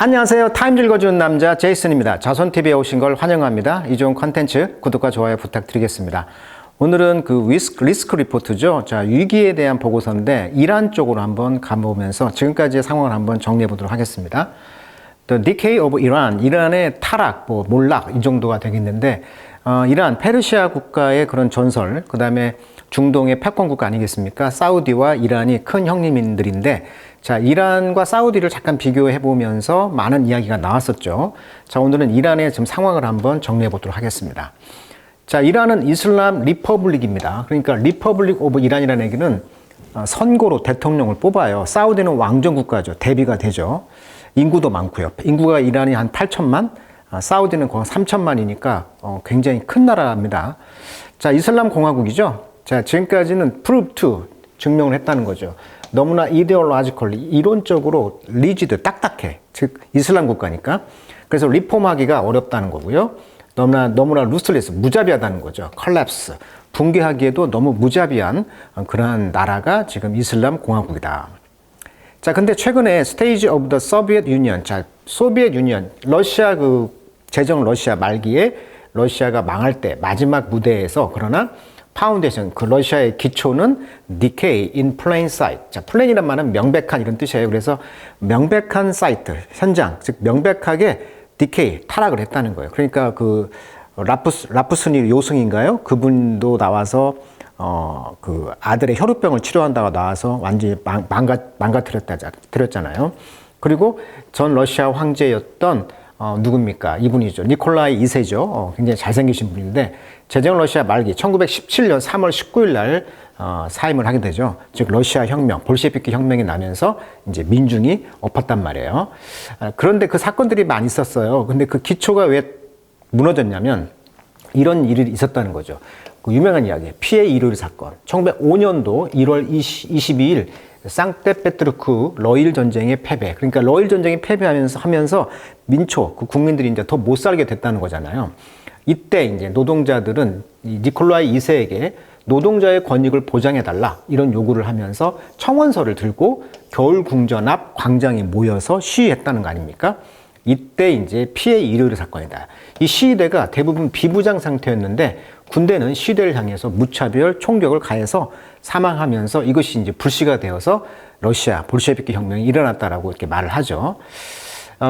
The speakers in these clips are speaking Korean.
안녕하세요. 타임즈 읽어주는 남자 제이슨입니다. 자손TV에 오신 걸 환영합니다. 이 좋은 컨텐츠 구독과 좋아요 부탁드리겠습니다. 오늘은 그 리스크 리포트죠. 자, 위기에 대한 보고서인데 이란 쪽으로 한번 가보면서 지금까지의 상황을 한번 정리해 보도록 하겠습니다. The Decay of Iran, 이란의 타락, 몰락 이 정도가 되겠는데 이란, 페르시아 국가의 그런 전설, 그 다음에 중동의 패권 국가 아니겠습니까? 사우디와 이란이 큰 형님들인데 자, 이란과 사우디를 잠깐 비교해 보면서 많은 이야기가 나왔었죠. 자, 오늘은 이란의 지금 상황을 한번 정리해 보도록 하겠습니다. 자, 이란은 이슬람 리퍼블릭입니다. 그러니까 리퍼블릭 오브 이란이라는 얘기는 선거로 대통령을 뽑아요. 사우디는 왕정 국가죠. 대비가 되죠. 인구도 많고요. 인구가 이란이 한 8천만, 사우디는 거의 3천만이니까 굉장히 큰 나라입니다. 자, 이슬람 공화국이죠. 자, 지금까지는 prove to, 증명을 했다는 거죠. 너무나 이데올로지컬, 이론적으로 리지드, 딱딱해. 즉 이슬람 국가니까. 그래서 리폼하기가 어렵다는 거고요. 너무나 루스레스, 무자비하다는 거죠. 컬랩스, 붕괴하기에도 너무 무자비한 그러한 나라가 지금 이슬람 공화국이다. 자, 근데 최근에 스테이지 오브 더 소비에트 유니언, 자, 소비에트 유니언, 러시아 제정 러시아 말기에 러시아가 망할 때 마지막 무대에서 그러나 파운데이션, 그 러시아의 기초는 decay in plain sight. 자, plain이란 말은 명백한 이런 뜻이에요. 그래서 명백한 사이트, 현장, 즉 명백하게 decay, 타락을 했다는 거예요. 그러니까 그 라푸스니 요승인가요? 그분도 나와서 그 아들의 혈우병을 치료한다고 나와서 완전히 망가뜨렸잖아요. 그리고 전 러시아 황제였던 누굽니까? 이분이죠. 니콜라이 2세죠. 굉장히 잘생기신 분인데 제정 러시아 말기 1917년 3월 19일 날 사임을 하게 되죠. 즉 러시아 혁명, 볼셰비키 혁명이 나면서 이제 민중이 엎었단 말이에요. 그런데 그 사건들이 많이 있었어요. 근데 그 기초가 왜 무너졌냐면 이런 일이 있었다는 거죠. 그 유명한 이야기, 피해 일요일 사건. 1905년도 1월 22일 상트페테르부르크 러일 전쟁의 패배. 그러니까 러일 전쟁이 패배하면서 민초, 그 국민들이 이제 더 못 살게 됐다는 거잖아요. 이때 이제 노동자들은 니콜라이 2세에게 노동자의 권익을 보장해달라 이런 요구를 하면서 청원서를 들고 겨울 궁전 앞 광장에 모여서 시위했다는 거 아닙니까? 이때 이제 피해 일요일 사건이다. 이 시위대가 대부분 비부장 상태였는데 군대는 시위대를 향해서 무차별 총격을 가해서 사망하면서 이것이 이제 불씨가 되어서 러시아 볼셰비키 혁명이 일어났다라고 이렇게 말을 하죠.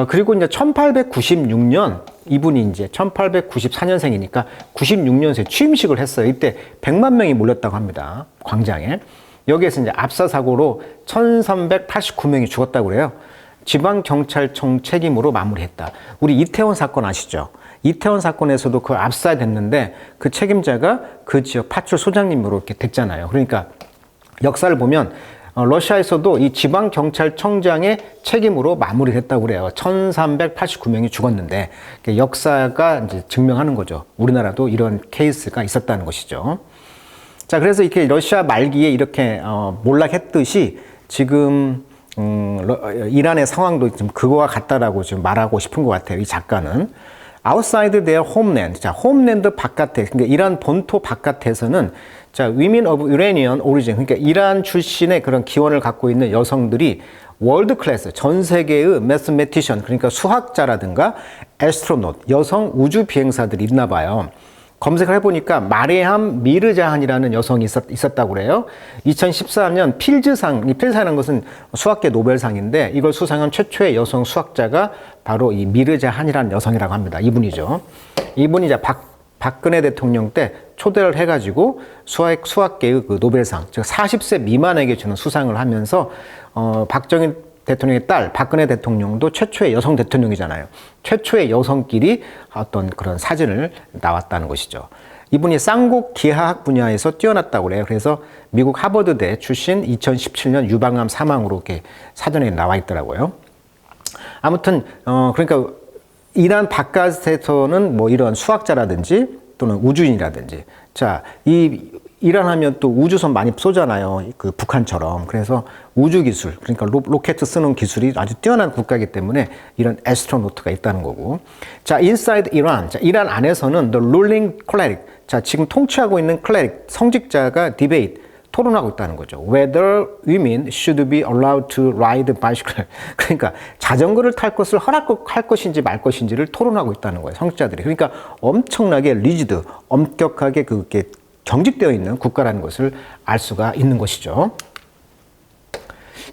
그리고 이제 1896년 이분이 이제 1894년생이니까 96년생에 취임식을 했어요. 이때 100만 명이 몰렸다고 합니다. 광장에. 여기에서 이제 압사 사고로 1389명이 죽었다고 그래요. 지방경찰청 책임으로 마무리했다. 우리 이태원 사건 아시죠? 이태원 사건에서도 그 압사됐는데 그 책임자가 그 지역 파출 소장님으로 이렇게 됐잖아요. 그러니까 역사를 보면 러시아에서도 이 지방경찰청장의 책임으로 마무리됐다고 그래요. 1389명이 죽었는데 역사가 이제 증명하는 거죠. 우리나라도 이런 케이스가 있었다는 것이죠. 자, 그래서 이렇게 러시아 말기에 이렇게 몰락했듯이 지금 이란의 상황도 좀 그거와 같다라고 지금 말하고 싶은 것 같아요. 이 작가는. outside their homeland. 자, 홈랜드 바깥에, 그러니까 이란 본토 바깥에서는 자, women of Iranian origin. 그러니까 이란 출신의 그런 기원을 갖고 있는 여성들이 월드 클래스, 전 세계의 매스메티션, 그러니까 수학자라든가 애스트로노트, 여성 우주 비행사들이 있나 봐요. 검색을 해보니까 마레함 미르자한이라는 여성이 있었다고 그래요. 2014년 필즈상, 이 필즈상이라는 것은 수학계 노벨상인데 이걸 수상한 최초의 여성 수학자가 바로 이 미르자한이라는 여성이라고 합니다. 이분이죠. 이분이 이제 박근혜 대통령 때 초대를 해가지고 수학계의 그 노벨상, 즉 40세 미만에게 주는 수상을 하면서 박정희 대통령의 딸 박근혜 대통령도 최초의 여성 대통령이잖아요. 최초의 여성끼리 어떤 그런 사진을 나왔다는 것이죠. 이분이 쌍곡 기하학 분야에서 뛰어났다고 그래요. 그래서 미국 하버드대 출신 2017년 유방암 사망으로 이렇게 사전에 나와 있더라고요. 아무튼 그러니까 이란 바깥에서는 뭐 이런 수학자라든지 또는 우주인이라든지 자, 이란 하면 또 우주선 많이 쏘잖아요. 그 북한처럼. 그래서 우주 기술, 그러니까 로켓 쓰는 기술이 아주 뛰어난 국가이기 때문에 이런 애스트로노트가 있다는 거고. 자, inside Iran. 자, 이란 안에서는 the ruling cleric. 자, 지금 통치하고 있는 클레릭, 성직자가 디베이트, 토론하고 있다는 거죠. Whether women should be allowed to ride bicycle. 그러니까 자전거를 탈 것을 허락할 것인지 말 것인지를 토론하고 있다는 거예요. 성직자들이. 그러니까 엄청나게 리지드, 엄격하게 그게 경직되어 있는 국가라는 것을 알 수가 있는 것이죠.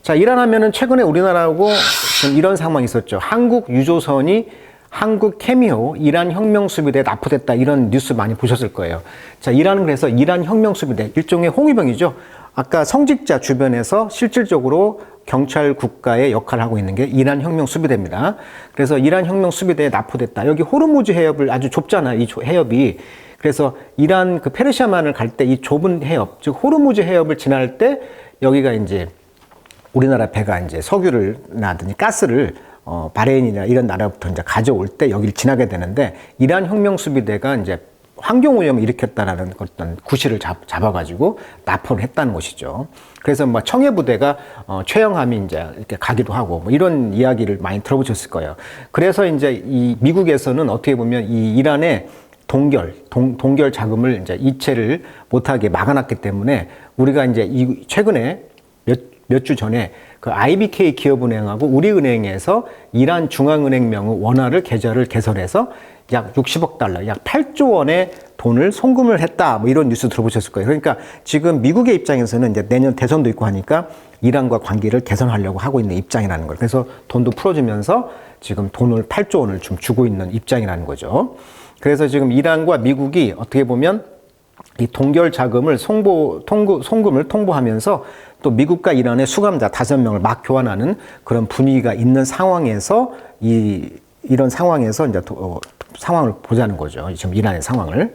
자, 이란 하면은 최근에 우리나라하고 좀 이런 상황이 있었죠. 한국 유조선이 한국 케미호 이란 혁명수비대에 납포됐다, 이런 뉴스 많이 보셨을 거예요. 자, 이란은 그래서 이란 혁명수비대, 일종의 홍위병이죠. 아까 성직자 주변에서 실질적으로 경찰 국가의 역할을 하고 있는 게 이란 혁명수비대입니다. 그래서 이란 혁명수비대에 납포됐다. 여기 호르무즈 해협을 아주 좁잖아요, 이 해협이. 그래서 이란 그 페르시아만을 갈 때 이 좁은 해협, 즉 호르무즈 해협을 지날 때 여기가 이제 우리나라 배가 이제 석유를 나든지 가스를 바레인이나 이런 나라부터 이제 가져올 때 여기를 지나게 되는데, 이란 혁명수비대가 이제 환경 오염을 일으켰다라는 어떤 구실을 잡아가지고 납포를 했다는 것이죠. 그래서 뭐 청해부대가 최영함이 이제 이렇게 가기도 하고 뭐 이런 이야기를 많이 들어보셨을 거예요. 그래서 이제 이 미국에서는 어떻게 보면 이 이란의 동결 자금을 이제 이체를 못하게 막아놨기 때문에 우리가 이제 최근에 몇 주 전에 그 IBK 기업은행하고 우리은행에서 이란 중앙은행명의 원화를 계좌를 개설해서 약 60억 달러, 약 8조 원의 돈을 송금을 했다, 뭐 이런 뉴스 들어보셨을 거예요. 그러니까 지금 미국의 입장에서는 이제 내년 대선도 있고 하니까 이란과 관계를 개선하려고 하고 있는 입장이라는 거예요. 그래서 돈도 풀어주면서 지금 돈을 8조 원을 좀 주고 있는 입장이라는 거죠. 그래서 지금 이란과 미국이 어떻게 보면 이 동결 자금을 송금을 통보하면서 또 미국과 이란의 수감자 5명을 막 교환하는 그런 분위기가 있는 상황에서 이런 상황에서 이제 상황을 보자는 거죠. 지금 이란의 상황을.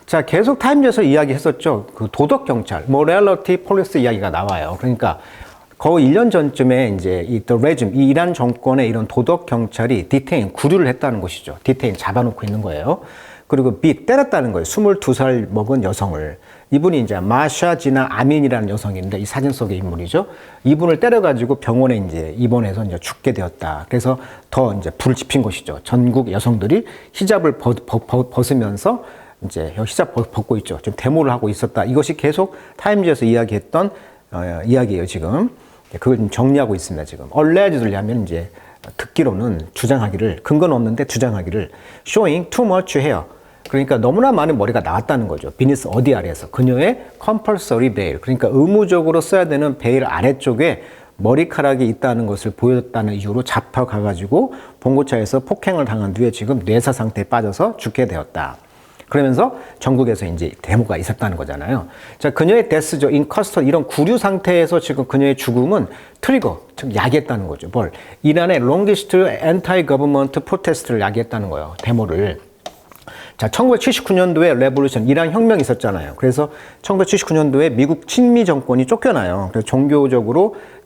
자, 계속 타임즈에서 이야기했었죠. 그 도덕 경찰, morality police 이야기가 나와요. 그러니까 거의 1년 전쯤에 이제 이 레짐, 이 이란 정권의 이런 도덕 경찰이 구류를 했다는 것이죠. 잡아놓고 있는 거예요. 그리고 때렸다는 거예요. 22살 먹은 여성을. 이분이 이제 마샤 지나 아민이라는 여성인데 이 사진 속의 인물이죠. 이분을 때려가지고 병원에 이제 입원해서 이제 죽게 되었다. 그래서 더 이제 불을 지핀 것이죠. 전국 여성들이 히잡을 벗으면서 이제 히잡 벗고 있죠. 지금 데모를 하고 있었다. 이것이 계속 타임즈에서 이야기했던 이야기예요, 지금. 그걸 좀 정리하고 있습니다, 지금. allegedly 하면 이제 듣기로는 주장하기를, 근거는 없는데 주장하기를 showing too much hair. 그러니까 너무나 많은 머리가 나왔다는 거죠. 비니스 어디 아래에서. 그녀의 compulsory veil. 그러니까 의무적으로 써야 되는 베일 아래쪽에 머리카락이 있다는 것을 보였다는 이유로 잡혀가가지고 봉고차에서 폭행을 당한 뒤에 지금 뇌사 상태에 빠져서 죽게 되었다. 그러면서 전국에서 이제 데모가 있었다는 거잖아요. 자, 그녀의 데스죠. 인커스터, 이런 구류 상태에서 지금 그녀의 죽음은 트리거, 즉 야기했다는 거죠. 뭘? 이란의 longest anti-government protest를 야기했다는 거예요. 데모를. 자, 1979년도에 레볼루션, 이란 혁명이 있었잖아요. 그래서 1979년도에 미국 친미 정권이 쫓겨나요. 그래서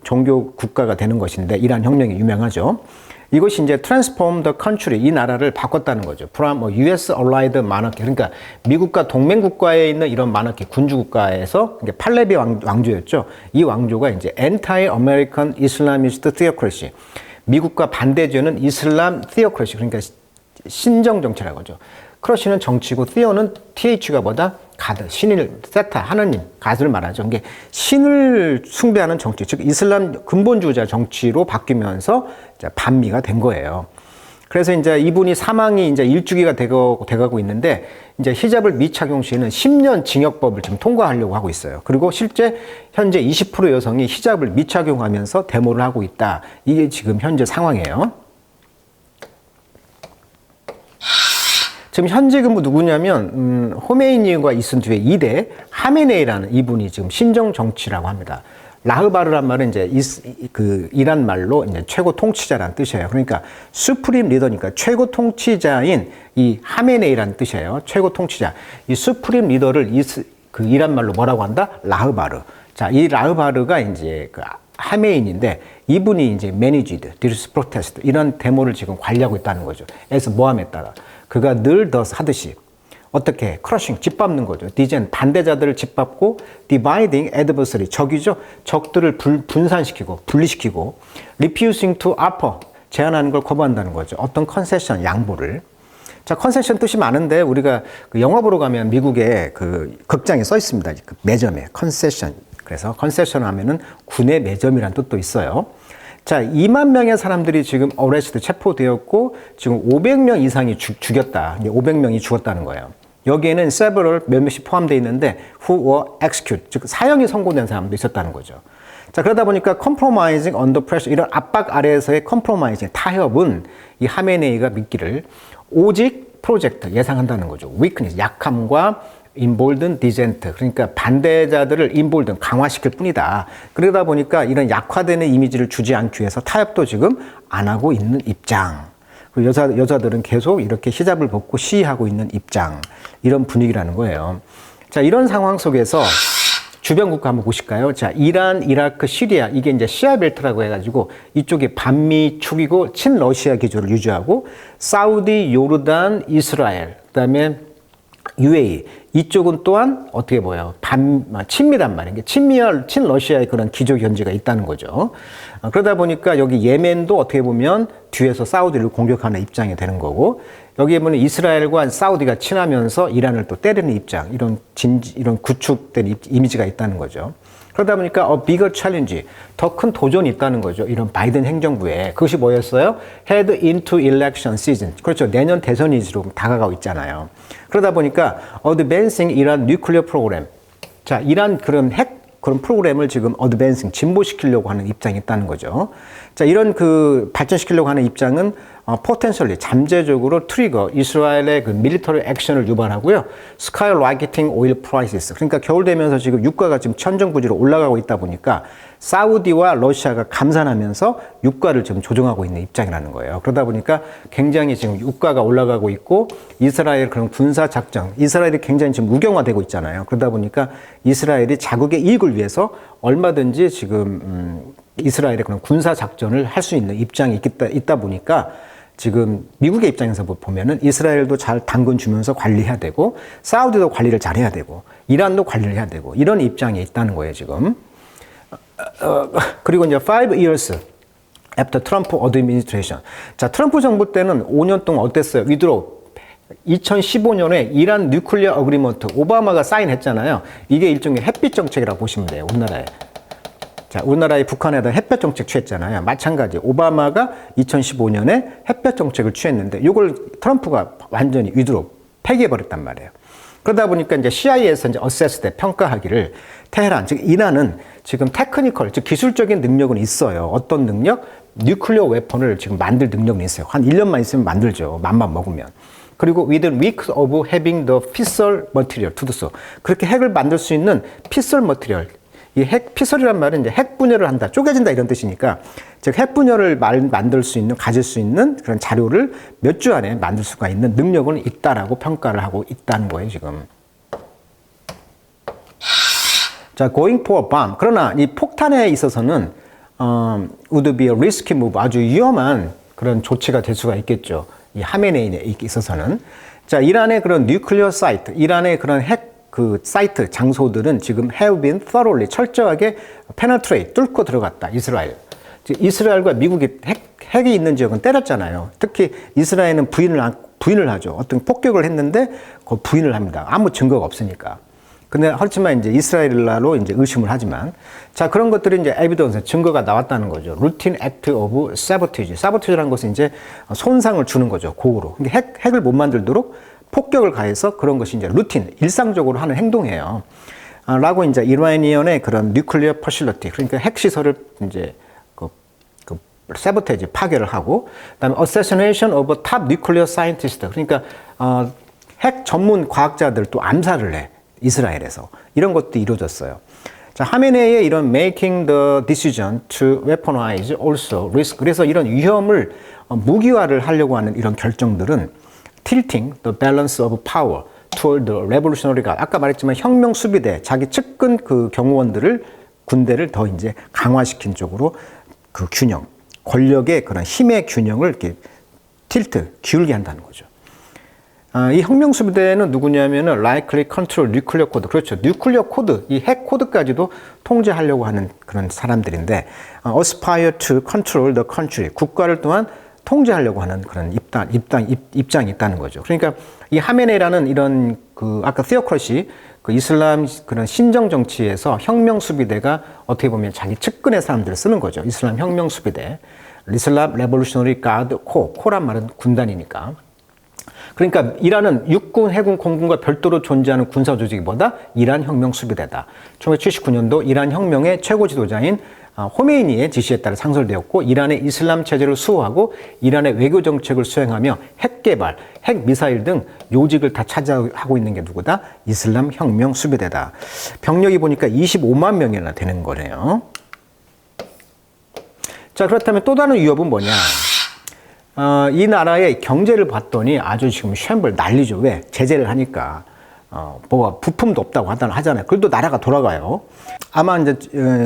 종교 국가가 되는 것인데, 이란 혁명이 유명하죠. 이것이 이제 transform the country, 이 나라를 바꿨다는 거죠. from US allied monarchy. 그러니까 미국과 동맹국가에 있는 이런 monarchy, 군주국가에서 팔레비 왕조였죠. 이 왕조가 이제 anti-American Islamist theocracy. 미국과 반대되는 이슬람 theocracy. 그러니까 신정 정치라고 하죠. 크러쉬는 정치고 theo는 th가 뭐다? 가드, 신일, 세타, 하나님, 가드를 말하죠. 이게 신을 숭배하는 정치, 즉 이슬람 근본주의자 정치로 바뀌면서 이제 반미가 된 거예요. 그래서 이제 이분이 사망이 이제 일주기가 돼가고 있는데, 이제 히잡을 미착용 시에는 10년 징역법을 지금 통과하려고 하고 있어요. 그리고 실제 현재 20% 여성이 히잡을 미착용하면서 데모를 하고 있다. 이게 지금 현재 상황이에요. 지금 현직은 누구냐면 호메이니가 있은 뒤에 2대 하메네이라는 이분이 지금 신정 정치라고 합니다. 라흐바르란 말은 이제 이란 말로 이제 최고 통치자라는 뜻이에요. 그러니까 수프림 리더니까 최고 통치자인 이 하메네이라는 뜻이에요. 최고 통치자. 이 수프림 리더를 이란 말로 뭐라고 한다? 라흐바르. 자, 이 라흐바르가 이제 그 하메인인데, 이분이 이제 managed this protest, 이런 데모를 지금 관리하고 있다는 거죠. 에서 모함에 따라. 그가 늘 하듯이 어떻게 크러싱, 짓밟는 거죠. 디젠, 반대자들을 짓밟고, dividing adversary, 적이죠. 적들을 분산시키고 분리시키고, refusing to offer, 제안하는 걸 거부한다는 거죠. 어떤 컨세션, 양보를. 자, 컨세션 뜻이 많은데 우리가 그 영화 보러 가면 미국의 그 극장에 써 있습니다. 그 매점에 컨세션. 그래서 컨세션 하면은 군의 매점이라는 뜻도 있어요. 자, 2만 명의 사람들이 지금 어레스트 체포되었고 지금 500명 이상이 죽였다. 이제 500명이 죽었다는 거예요. 여기에는 several 몇몇이 포함되어 있는데 who were executed, 즉 사형이 선고된 사람도 있었다는 거죠. 자, 그러다 보니까 compromising under pressure, 이런 압박 아래에서의 compromising, 타협은 이 하메네이가 믿기를 오직 프로젝트 예상한다는 거죠. weakness, 약함과 embolden dissent, 그러니까 반대자들을 embolden, 강화시킬 뿐이다. 그러다 보니까 이런 약화되는 이미지를 주지 않기 위해서 타협도 지금 안 하고 있는 입장. 그리고 여자들은 계속 이렇게 히잡을 벗고 시위하고 있는 입장. 이런 분위기라는 거예요. 자, 이런 상황 속에서 주변 국가 한번 보실까요? 자, 이란, 이라크, 시리아, 이게 이제 시아 벨트라고 해가지고 이쪽이 반미 축이고 친러시아 기조를 유지하고 사우디, 요르단, 이스라엘, 그다음에 UAE, 이쪽은 또한 어떻게 보여요? 친미란 말이에요. 친러시아의 그런 기조 견지가 있다는 거죠. 그러다 보니까 여기 예멘도 어떻게 보면 뒤에서 사우디를 공격하는 입장이 되는 거고, 여기에 보면 이스라엘과 사우디가 친하면서 이란을 또 때리는 입장, 이런 구축된 이미지가 있다는 거죠. 그러다 보니까 bigger challenge, 더 큰 도전이 있다는 거죠. 이런 바이든 행정부에. 그것이 뭐였어요? head into election season. 그렇죠. 내년 대선이 지금 다가가고 있잖아요. 그러다 보니까 advancing Iran nuclear program. 자, 이란 그런 그런 프로그램을 지금 advancing, 진보시키려고 하는 입장이 있다는 거죠. 자, 이런 발전시키려고 하는 입장은 potentially, 잠재적으로 트리거, 이스라엘의 그 밀리터리 액션을 유발하고요. skyrocketing oil prices. 그러니까 겨울 되면서 지금 유가가 지금 천정부지로 올라가고 있다 보니까 사우디와 러시아가 감산하면서 유가를 지금 조정하고 있는 입장이라는 거예요. 그러다 보니까 굉장히 지금 유가가 올라가고 있고 이스라엘 그런 군사 작전, 이스라엘이 굉장히 지금 무경화되고 있잖아요. 그러다 보니까 이스라엘이 자국의 이익을 위해서 얼마든지 지금 이스라엘의 그런 군사 작전을 할 수 있는 입장이 있다 보니까 지금 미국의 입장에서 보면은 이스라엘도 잘 당근 주면서 관리해야 되고 사우디도 관리를 잘 해야 되고 이란도 관리를 해야 되고 이런 입장에 있다는 거예요, 지금. 그리고 이제 5 years after Trump administration. 자, 트럼프 정부 때는 5년 동안 어땠어요? withdraw. 2015년에 이란 뉴클리어 어그리먼트 오바마가 사인했잖아요. 이게 일종의 햇빛 정책이라고 보시면 돼요, 우리나라에. 자, 우리나라의 북한에 대한 햇볕 정책 취했잖아요. 마찬가지. 오바마가 2015년에 햇볕 정책을 취했는데 이걸 트럼프가 완전히 위드로 폐기해버렸단 말이에요. 그러다 보니까 이제 CIA에서 이제 어세스 때 평가하기를 테헤란, 즉 이란은 지금 테크니컬, 즉 기술적인 능력은 있어요. 어떤 능력? 뉴클리어 웨폰을 지금 만들 능력은 있어요. 한 1년만 있으면 만들죠. 맘만 먹으면. 그리고 within weeks of having the fissile material to do so. 그렇게 핵을 만들 수 있는 fissile material. 이 피설이란 말은 이제 핵 분열을 한다, 쪼개진다 이런 뜻이니까, 즉 핵 분열을 만들 수 있는, 가질 수 있는 그런 자료를 몇 주 안에 만들 수가 있는 능력은 있다라고 평가를 하고 있다는 거예요, 지금. 자, going for a bomb. 그러나 이 폭탄에 있어서는 would be a risky move, 아주 위험한 그런 조치가 될 수가 있겠죠. 이 하메네이에 있어서는. 자, 이란의 그런 뉴클리어 사이트, 이란의 그런 핵 사이트, 장소들은 지금 have been thoroughly, 철저하게 penetrate, 뚫고 들어갔다, 이스라엘. 이스라엘과 미국이 핵이 있는 지역은 때렸잖아요. 특히 이스라엘은 부인을 하죠. 어떤 폭격을 했는데 그 부인을 합니다. 아무 증거가 없으니까. 근데 그렇지만 이제 이스라엘로 이제 의심을 하지만, 자, 그런 것들이 이제 에비던스, 증거가 나왔다는 거죠. routine act of sabotage. sabotage라는 것은 이제 손상을 주는 거죠, 고의로. 근데 핵을 못 만들도록 폭격을 가해서 그런 것이 이제 루틴, 일상적으로 하는 행동이에요. 라고 이제 이란의 그런 뉴클리어 퍼실러티, 그러니까 핵시설을 이제 세보테이지, 파괴를 하고, 그다음에 assassination of a top nuclear scientist, 그러니까 핵 전문 과학자들 또 암살을 해, 이스라엘에서. 이런 것도 이루어졌어요. 자, 하메네이의 이런 making the decision to weaponize also risk. 그래서 이런 위험을 무기화를 하려고 하는 이런 결정들은 tilting the balance of power toward the revolutionary guard. 아까 말했지만 혁명 수비대, 자기 측근 군대를 더 이제 강화시킨 쪽으로 그 균형, 권력의 그런 힘의 균형을 이렇게 기울게 한다는 거죠. 이 혁명 수비대는 누구냐면은 likely control nuclear code. 그렇죠. 뉴클리어 코드, 이 핵 코드까지도 통제하려고 하는 그런 사람들인데, aspire to control the country. 국가를 또한 통제하려고 하는 그런 입장이 있다는 거죠. 그러니까 이 하메네이라는 이런 그 아까 티오크러시 그 이슬람 그런 신정 정치에서 혁명 수비대가 어떻게 보면 자기 측근의 사람들을 쓰는 거죠. 이슬람 혁명 수비대, 이슬람 레볼루셔너리 가드 코란 말은 군단이니까. 그러니까 이란은 육군, 해군, 공군과 별도로 존재하는 군사 조직이 뭐다? 이란 혁명 수비대다. 1979년도 이란 혁명의 최고 지도자인 호메이니의 지시에 따라 상설되었고 이란의 이슬람 체제를 수호하고 이란의 외교 정책을 수행하며 핵 개발, 핵 미사일 등 요직을 다 차지하고 있는 게 누구다? 이슬람 혁명 수비대다. 병력이 보니까 25만 명이나 되는 거네요. 자, 그렇다면 또 다른 위협은 뭐냐? 이 나라의 경제를 봤더니 아주 지금 쉔벌 난리죠. 왜? 제재를 하니까. 뭐가 부품도 없다고 하잖아요. 그래도 나라가 돌아가요. 아마 이제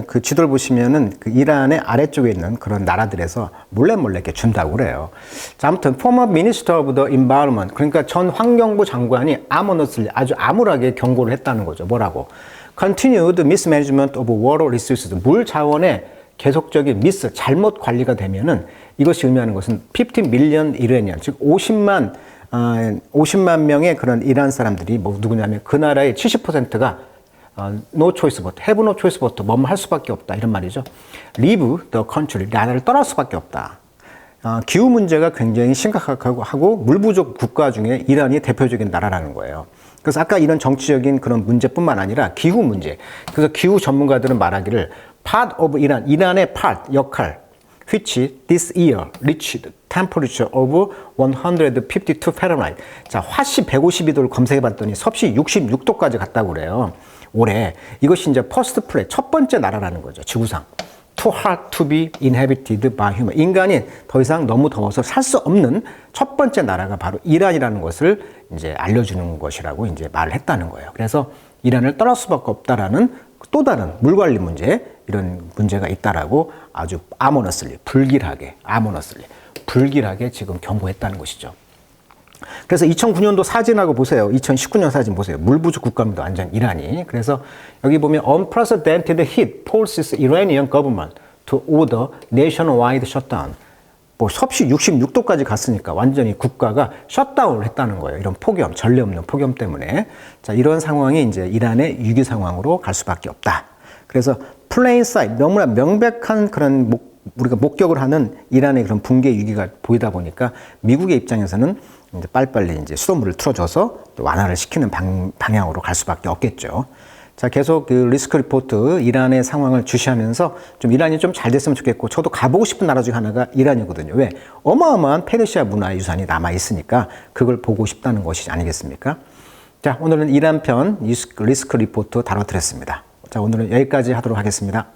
그 지도를 보시면은 그 이란의 아래쪽에 있는 그런 나라들에서 몰래 이렇게 준다고 그래요. 자, 아무튼 former minister of the environment, 그러니까 전 환경부 장관이 amorously 아주 암울하게 경고를 했다는 거죠. 뭐라고? Continued mismanagement of water resources, 물 자원의 계속적인 잘못 관리가 되면은 이것이 의미하는 것은 15 million Iranian, 즉 50만 명의 그런 이란 사람들이 뭐 누구냐면 그 나라의 70%가 no choice but, have no choice but, 뭐뭐 할 수밖에 없다 이런 말이죠. Leave the country, 나라를 떠날 수밖에 없다. 기후 문제가 굉장히 심각하고 물 부족 국가 중에 이란이 대표적인 나라라는 거예요. 그래서 아까 이런 정치적인 그런 문제뿐만 아니라 기후 문제. 그래서 기후 전문가들은 말하기를 part of Iran, 이란의 part, 역할, which this year reached temperature of 152 Fahrenheit. 자, 화씨 152도를 검색해 봤더니 섭씨 66도까지 갔다고 그래요. 올해. 이것이 이제 first place, 첫 번째 나라라는 거죠. 지구상. Too hot to be inhabited by human. 인간이 더 이상 너무 더워서 살 수 없는 첫 번째 나라가 바로 이란이라는 것을 이제 알려주는 것이라고 이제 말을 했다는 거예요. 그래서 이란을 떠날 수밖에 없다라는 또 다른 물 관리 문제, 이런 문제가 있다라고 아주 불길하게 지금 경고했다는 것이죠. 그래서 2009년도 사진하고 보세요. 2019년 사진 보세요. 물 부족 국가입니다. 완전 이란이. 그래서 여기 보면 unprecedented heat forces Iranian government to order nationwide shutdown. 뭐 섭씨 66도까지 갔으니까 완전히 국가가 셧다운을 했다는 거예요. 이런 폭염, 전례 없는 폭염 때문에. 자, 이런 상황이 이제 이란의 위기 상황으로 갈 수밖에 없다. 그래서 plain sight, 너무나 명백한 그런 우리가 목격을 하는 이란의 그런 붕괴 위기가 보이다 보니까 미국의 입장에서는 이제 빨리빨리 이제 수돗물을 틀어줘서 완화를 시키는 방향으로 갈 수밖에 없겠죠. 자, 계속 그 리스크 리포트 이란의 상황을 주시하면서 좀 이란이 좀 잘 됐으면 좋겠고, 저도 가보고 싶은 나라 중에 하나가 이란이거든요. 왜? 어마어마한 페르시아 문화의 유산이 남아 있으니까 그걸 보고 싶다는 것이 아니겠습니까? 자, 오늘은 이란 편 리스크 리포트 다뤄드렸습니다. 자, 오늘은 여기까지 하도록 하겠습니다.